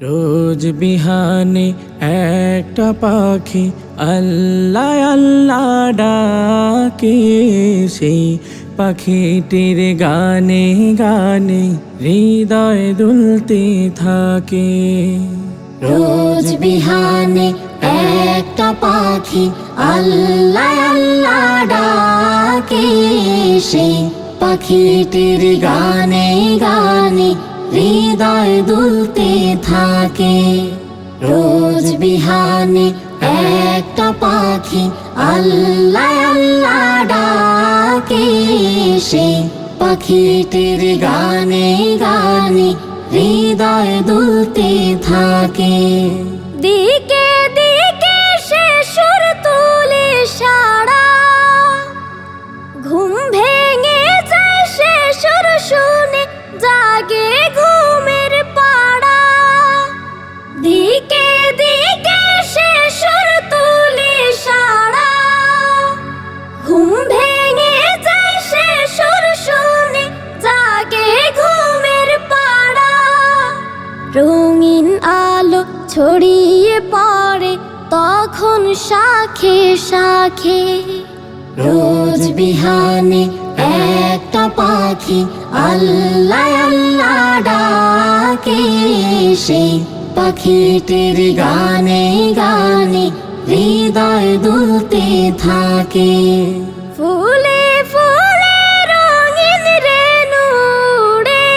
রোজ বিহানে একটা পাখি আল্লাহ আল্লাহ ডাকে, সেই পাখিটির গানে গানে হৃদয় দুলতে থাকে। রোজ বিহানে একটা পাখি আল্লাহ আল্লাহ ডাকে, সেই পাখিটির গানে গানে হৃদয় দুলতে থাকে। রোজ বিহানে একটা পাখি আল্লাহ আল্লাহ ডাকে, সেই পাখিটির গানে গানে হৃদয় দুলতে থাকে। দিকে দিকে সে সুর তুলে সারা, ঘুম ভেঙে যায় সে সুর শুনে জাগে ঘুমের পাড়া। দিকে দিকে সে সুর তুলে সারা, ঘুম ভেঙে যায় সে সুর শুনে জাগে ঘুমের পাড়া। রঙিন আলো ছড়িয়ে পড়ে তখন শাখে শাখে। রোজ বিহানে একটা পাখি আল্লাহ আল্লাহ ডাকে, সেই পাখিটির গানে গানে হৃদয় দুলতে থাকে। ফুলে ফুলে রঙিন রেণু উড়ে,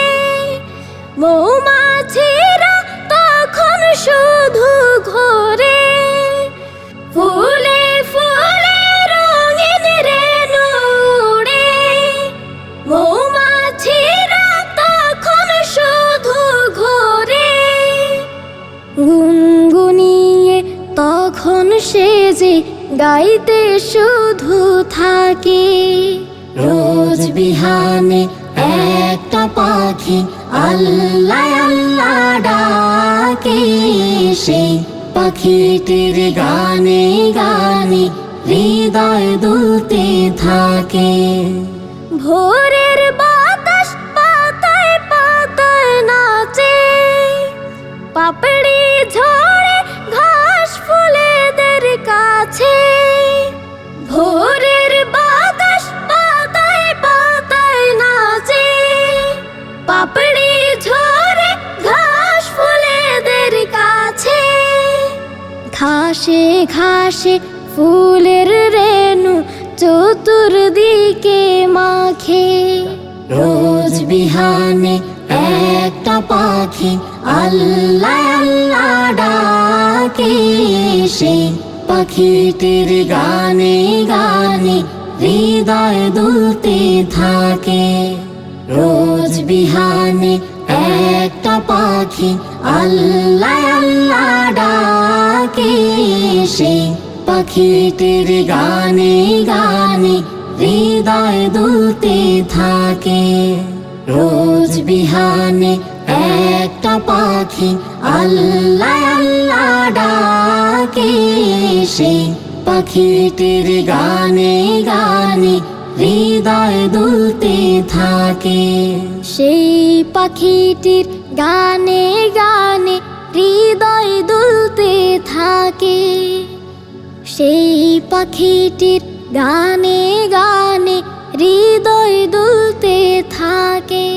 মৌমাছিরা তখন শুধু ঘোরে। ফুলে ফুলে রঙিন রেণু উড়ে, মৌমাছিরা তখন শুধু ঘোরে। গুনগুনিয়ে তখন সে যে গাইতে শুধু থাকে। রোজ বিহানে একটা পাখি আল্লাহ আল্লাহ ডাকে, সেই পাখিটির গানে গানে হৃদয় দুলতে থাকে। ভোরের বাতাস পাতায় পাতায় নাচে, পাপড়ি ঝরে ঘাস ফুলেদের কাছে। ভোরের বাতাস পাতায় পাতায় নাচে, পাপড়ি ঝরে ঘাস ফুলেদের কাছে। ঘাসে ঘাসে ফুলের রেণু চতুর্দিকে মাখে। রোজ বিহানে একটা পাখি আল্লাহ আল্লাহ ডাকে, সেই পাখিটির গানে গানে হৃদয় দুলতে থাকে। রোজ বিহানে একটা পাখি আল্লাহ আল্লাহ ডাকে, সেই পাখিটির গানে গানে হৃদয় দুলতে থাকে। রোজ বিহানে একটা পাখি আল্লাহ আল্লাহ ডাকে, সেই পাখিটির গানে গানে হৃদয় দুলতে থাকে। সেই পাখিটির গানে গানে হৃদয় দুলতে থাকে। সেই পাখিটির গানে গানে হৃদয় দুলতে থাকে।